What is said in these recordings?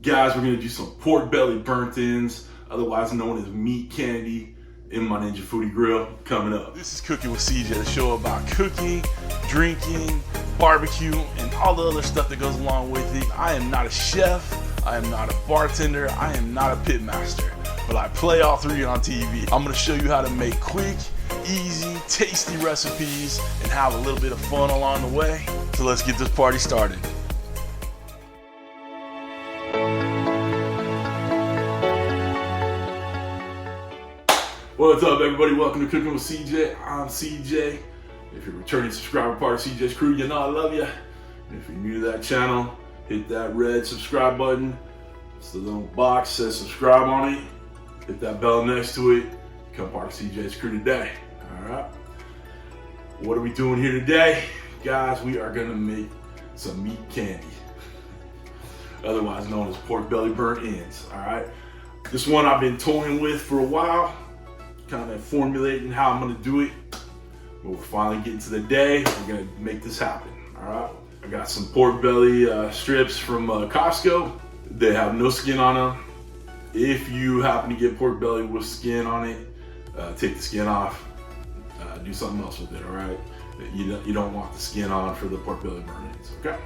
Guys, we're gonna do some pork belly burnt ends, otherwise known as meat candy, in my Ninja Foodi Grill coming up. This is Cooking with CJ, the show about cooking, drinking, barbecue, and all the other stuff that goes along with it. I am not a chef, I am not a bartender, I am not a pit master, but I play all three on TV. I'm gonna show you how to make quick, easy, tasty recipes and have a little bit of fun along the way. So let's get this party started. What's up, everybody? Welcome to Cooking with CJ. I'm CJ. If you're a returning subscriber, part of CJ's crew, you know I love you. And if you're new to that channel, hit that red subscribe button. It's the little box that says subscribe on it. Hit that bell next to it. Become part of CJ's crew today. All right. What are we doing here today? Guys, we are gonna make some meat candy, otherwise known as pork belly burnt ends. All right. This one I've been toying with for a while, kind of formulating how I'm gonna do it. But we're finally getting to the day. We're gonna make this happen. All right. I got some pork belly strips from Costco. They have no skin on them. If you happen to get pork belly with skin on it, take the skin off. Do something else with it. All right. You don't want the skin on for the pork belly burnt ends. Okay.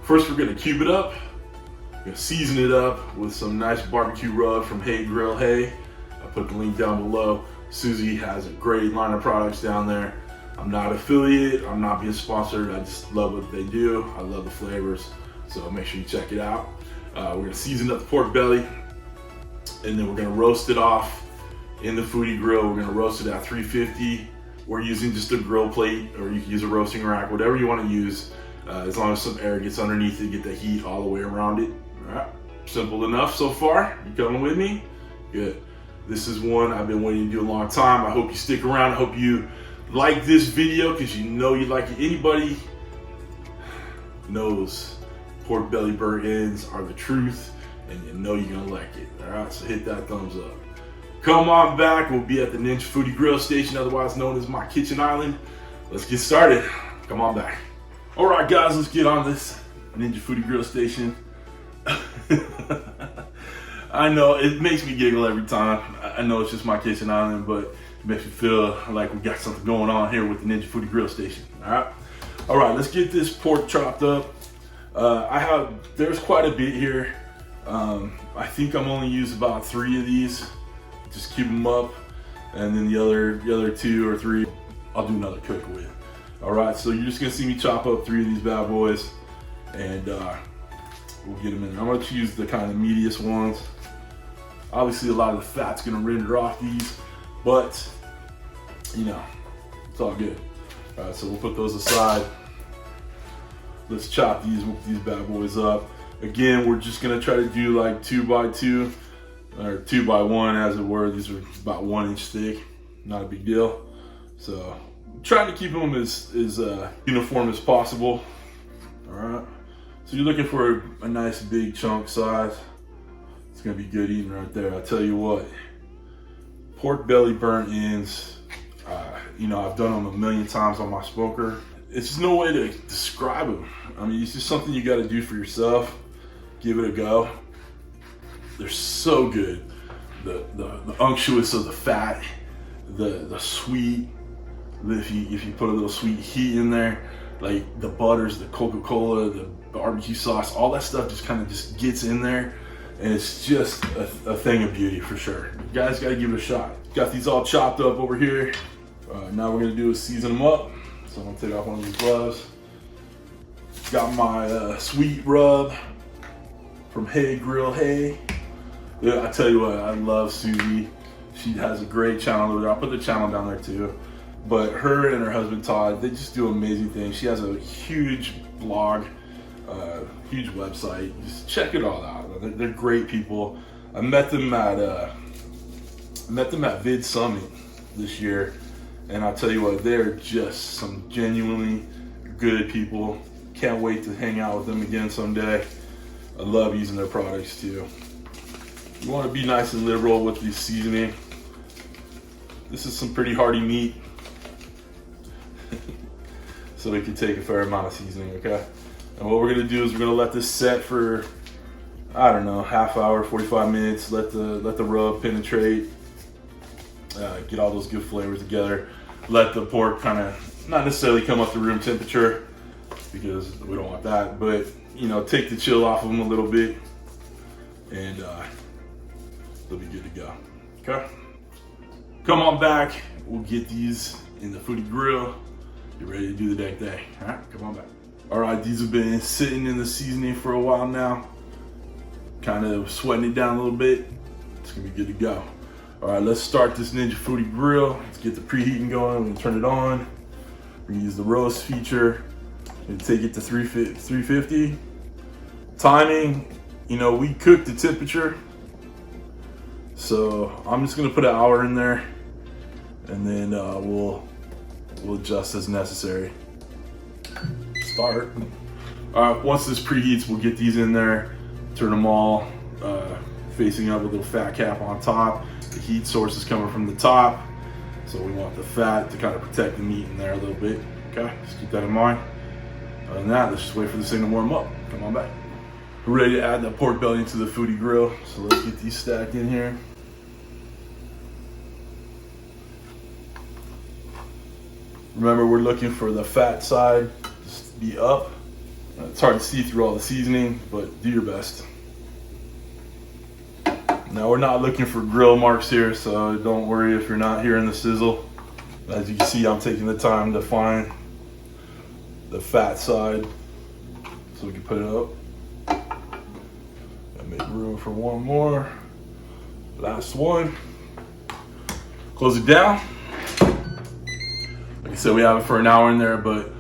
First, we're gonna cube it up. We're gonna season it up with some nice barbecue rub from Hey Grill Hey. I put the link down below. Susie has a great line of products down there. I'm not affiliate, I'm not being sponsored, I just love what they do. I love the flavors, so make sure you check it out. We're gonna season up the pork belly, and then we're gonna roast it off in the Foodi Grill. We're gonna roast it at 350. We're using just a grill plate, or you can use a roasting rack, whatever you wanna use, as long as some air gets underneath it, get the heat all the way around it. All right, simple enough so far. You coming with me? Good. This is one I've been waiting to do a long time. I hope you stick around. I hope you like this video because you know you like it. Anybody knows pork belly burnt ends are the truth, and you know you're gonna like it. All right, so hit that thumbs up. Come on back. We'll be at the Ninja Foodi Grill station, otherwise known as my kitchen island. Let's get started. Come on back. All right, guys, let's get on this Ninja Foodi Grill station. I know it makes me giggle every time. I know it's just my kitchen island, but it makes me feel like we got something going on here with the Ninja Foodi Grill station. All right, let's get this pork chopped up. There's quite a bit here. I think I'm only using about 3 of these. Just keep them up, and then the other 2 or 3, I'll do another cook with. All right, so you're just gonna see me chop up 3 of these bad boys, and we'll get them in there. I'm gonna choose the kind of meatiest ones. Obviously, a lot of the fat's gonna render off these, but you know, it's all good. All right, so we'll put those aside. Let's chop these bad boys up. Again, we're just gonna try to do like 2 by 2 or 2 by 1, as it were. These are about 1 inch thick, not a big deal. So trying to keep them as uniform as possible. All right. So you're looking for a nice big chunk size. It's gonna be good eating right there. I tell you what, pork belly burnt ends, you know, I've done them a million times on my smoker. It's just no way to describe them. I mean, it's just something you gotta do for yourself. Give it a go. They're so good. The unctuous of the fat, the sweet, if you put a little sweet heat in there, like the butters, the Coca-Cola, the barbecue sauce, all that stuff just kind of just gets in there, and it's just a thing of beauty for sure. You guys got to give it a shot. Got these all chopped up over here. Now we're gonna do is season them up. So I'm gonna take off one of these gloves. Got my sweet rub from Hey Grill Hey. Yeah, I tell you what, I love Susie. She has a great channel over there. I'll put the channel down there too. But her and her husband Todd, they just do amazing things. She has a huge blog, huge website. Just check it all out. They're great people. I met them at Vid Summit this year, and I'll tell you what, they're just some genuinely good people. Can't wait to hang out with them again someday. I love using their products too. You want to be nice and liberal with the seasoning. This is some pretty hearty meat, so it can take a fair amount of seasoning, okay? And what we're gonna do is we're gonna let this set for I don't know, half hour, 45 minutes. Let the rub penetrate. Get all those good flavors together. Let the pork kind of not necessarily come up to room temperature because we don't want that, but you know, take the chill off of them a little bit, and they'll be good to go. Okay. Come on back. We'll get these in the Foodie Grill. Get ready to do the dang thing. All right, come on back. All right, these have been sitting in the seasoning for a while now. Kind of sweating it down a little bit. It's gonna be good to go. All right, let's start this Ninja Foodi Grill. Let's get the preheating going. We're gonna turn it on. We're gonna use the roast feature and take it to 350. Timing, you know, we cooked the temperature. So I'm just gonna put an hour in there, and then we'll adjust as necessary. Start. All right, once this preheats, we'll get these in there, turn them all facing up with a little fat cap on top. The heat source is coming from the top, so we want the fat to kind of protect the meat in there a little bit. Okay, just keep that in mind. Other than that, let's just wait for this thing to warm up. Come on back. We're ready to add the pork belly into the Foodie Grill, so let's get these stacked in here. Remember, we're looking for the fat side to be up. It's hard to see through all the seasoning, but do your best. Now, we're not looking for grill marks here, so don't worry if you're not hearing the sizzle. As you can see, I'm taking the time to find the fat side so we can put it up. And make room for one more. Last one. Close it down. Like I said, we have it for an hour in there, but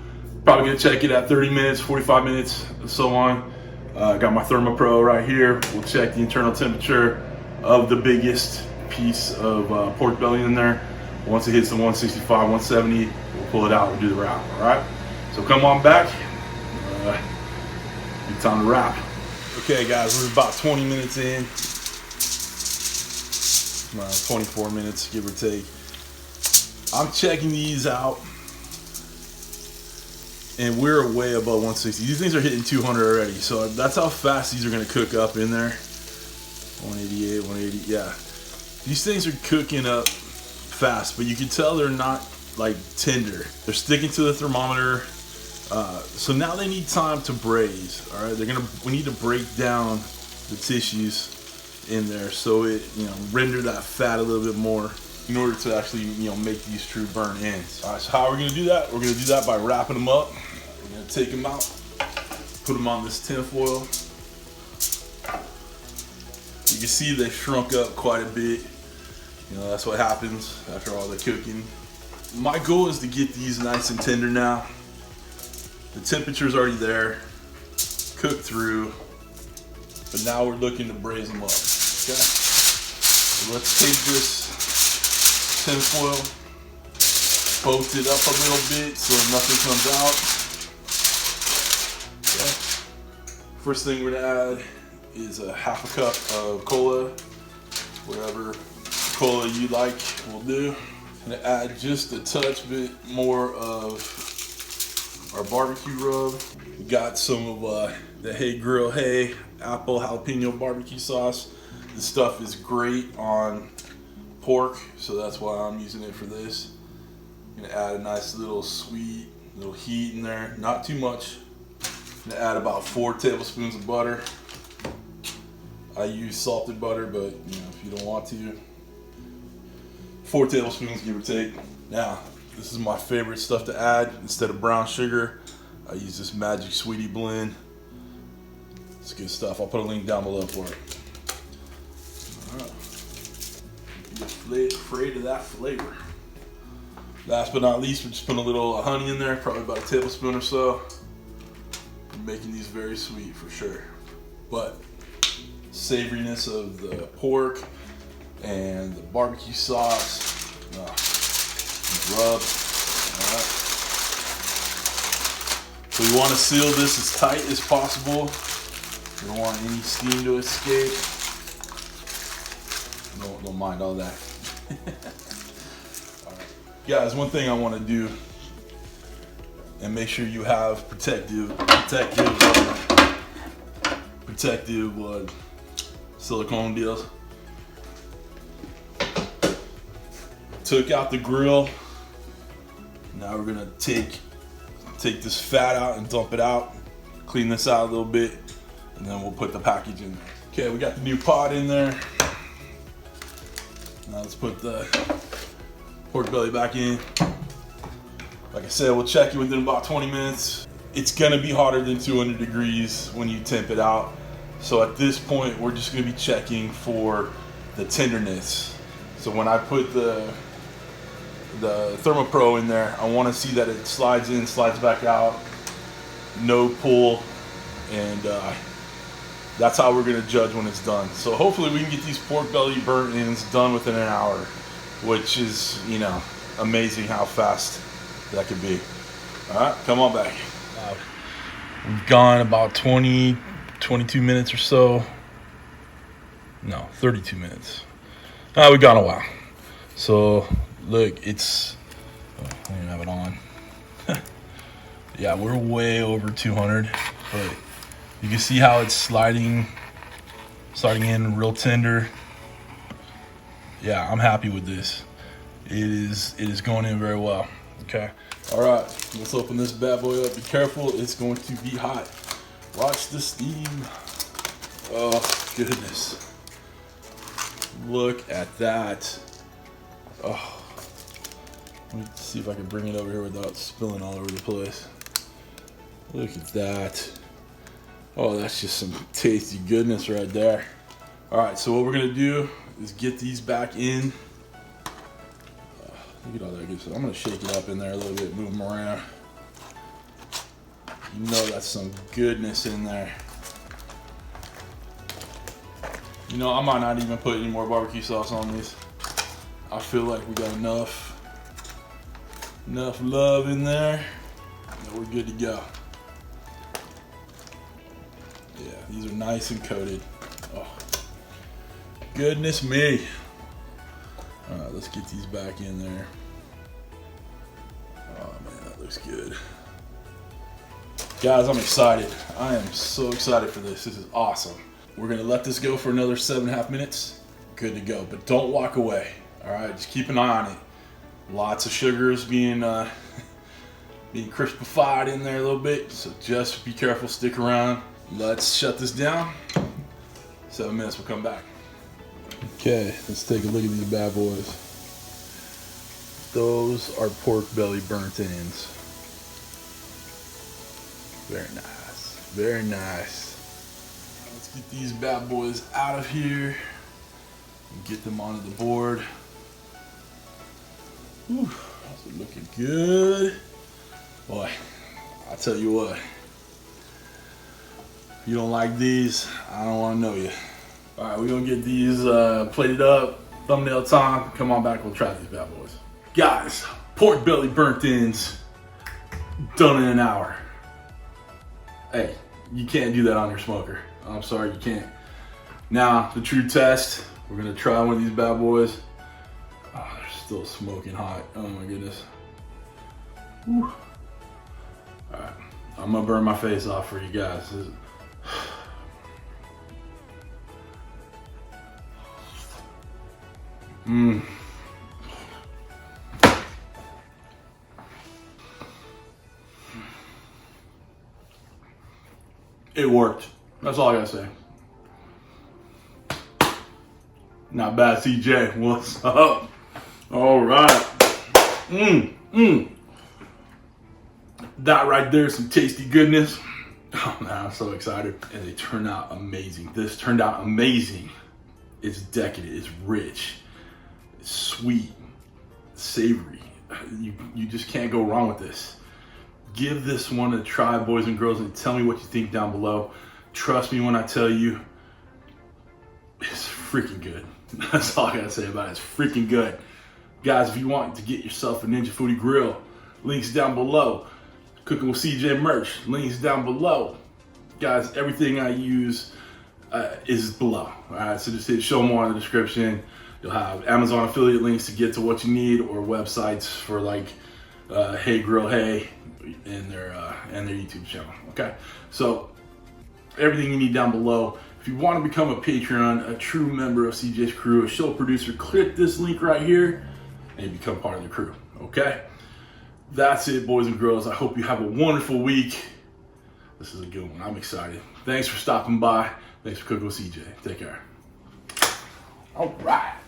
probably gonna check it at 30 minutes, 45 minutes, and so on. Got my ThermoPro right here. We'll check the internal temperature of the biggest piece of pork belly in there. Once it hits the 165, 170, we'll pull it out and do the wrap, all right? So come on back. Good time to wrap. Okay, guys, we're about 20 minutes in. 24 minutes, give or take. I'm checking these out, and we're way above 160. These things are hitting 200 already, so that's how fast these are gonna cook up in there. 188, 180, yeah. These things are cooking up fast, but you can tell they're not like tender. They're sticking to the thermometer. So now they need time to braise. All right, we need to break down the tissues in there so it, you know, render that fat a little bit more in order to actually, you know, make these true burn ends. All right, so how are we gonna do that? We're gonna do that by wrapping them up. We're gonna take them out, put them on this tin foil. You can see they shrunk up quite a bit. You know, that's what happens after all the cooking. My goal is to get these nice and tender now. The temperature's already there, cooked through, but now we're looking to braise them up. Okay, so let's take this tin foil, post it up a little bit so nothing comes out. Okay. First thing we're gonna add is a half a cup of cola, whatever cola you like will do. I'm gonna add just a touch bit more of our barbecue rub. We got some of the Hey Grill Hey apple jalapeno barbecue sauce. This stuff is great on pork, so that's why I'm using it for this. I'm gonna add a nice little sweet little heat in there, not too much. I'm gonna add about 4 tablespoons of butter. I use salted butter, but you know, if you don't want to, 4 tablespoons give or take. Now, this is my favorite stuff to add. Instead of brown sugar, I use this Magic Sweetie blend. It's good stuff. I'll put a link down below for it. Alright. Be afraid of that flavor. Last but not least, we're just putting a little honey in there, probably about a tablespoon or so. I'm making these very sweet for sure. But savoriness of the pork and the barbecue sauce. Rub. Alright. So you want to seal this as tight as possible. You don't want any steam to escape. Don't mind all that. Alright. Guys, one thing I want to do, and make sure you have protective protective silicone deals. Took out the grill. Now we're gonna take this fat out and dump it out. Clean this out a little bit, and then we'll put the package in there. Okay, we got the new pot in there. Now let's put the pork belly back in. Like I said, we'll check it within about 20 minutes. It's gonna be hotter than 200 degrees when you temp it out. So at this point, we're just gonna be checking for the tenderness. So when I put the ThermoPro in there, I wanna see that it slides in, slides back out, no pull, and that's how we're gonna judge when it's done. So hopefully we can get these pork belly burnt ends done within an hour, which is, you know, amazing how fast that could be. All right, come on back. We've gone about 22 minutes or so. No, 32 minutes. We've gone a while. So look, it's, I don't even have it on. Yeah, we're way over 200, but you can see how it's sliding in real tender. Yeah, I'm happy with this. It is going in very well. Okay. All right, let's open this bad boy up. Be careful, it's going to be hot. Watch the steam. Oh, goodness. Look at that. Oh, let me see if I can bring it over here without spilling all over the place. Look at that. Oh, that's just some tasty goodness right there. All right, so what we're gonna do is get these back in. Look at all that good stuff. I'm gonna shake it up in there a little bit, move them around. You know that's some goodness in there. You know, I might not even put any more barbecue sauce on these. I feel like we got enough love in there that we're good to go. Yeah, these are nice and coated. Oh, goodness me. All right, let's get these back in there. Oh man, that looks good. Guys, I'm excited. I am so excited for this. This is awesome. We're gonna let this go for another 7.5 minutes. Good to go, but don't walk away. All right, just keep an eye on it. Lots of sugars being crispified in there a little bit, so just be careful, stick around. Let's shut this down. 7 minutes, we'll come back. Okay, let's take a look at these bad boys. Those are pork belly burnt ends. Very nice, very nice. Let's get these bad boys out of here and get them onto the board. Whew, that's looking good. Boy, I'll tell you what. If you don't like these, I don't want to know you. All right, we're gonna get these plated up, thumbnail time. Come on back, we'll try these bad boys. Guys, pork belly burnt ends, done in an hour. Hey, you can't do that on your smoker. I'm sorry, you can't. Now, the true test, we're gonna try one of these bad boys. Oh, they're still smoking hot. Oh my goodness. Whew. All right, I'm gonna burn my face off for you guys. Mmm. It worked. That's all I gotta say. Not bad, CJ. What's up? All right. That right there is some tasty goodness. Oh man, I'm so excited. And they turned out amazing. This turned out amazing. It's decadent, it's rich, it's sweet, savory. You just can't go wrong with this. Give this one a try, boys and girls, and tell me what you think down below. Trust me when I tell you, it's freaking good. That's all I gotta say about it. It's freaking good. Guys, if you want to get yourself a Ninja Foodi Grill, links down below. Cooking with CJ merch, links down below. Guys, everything I use is below. All right, so just hit show more in the description. You'll have Amazon affiliate links to get to what you need, or websites for like Hey Grill Hey and their YouTube channel. Okay, so everything you need down below. If you want to become a Patreon, a true member of CJ's crew, a show producer, click this link right here and you become part of the crew, okay? That's it, boys and girls. I hope you have a wonderful week. This is a good one. I'm excited. Thanks for stopping by. Thanks for cooking with CJ. Take care. All right.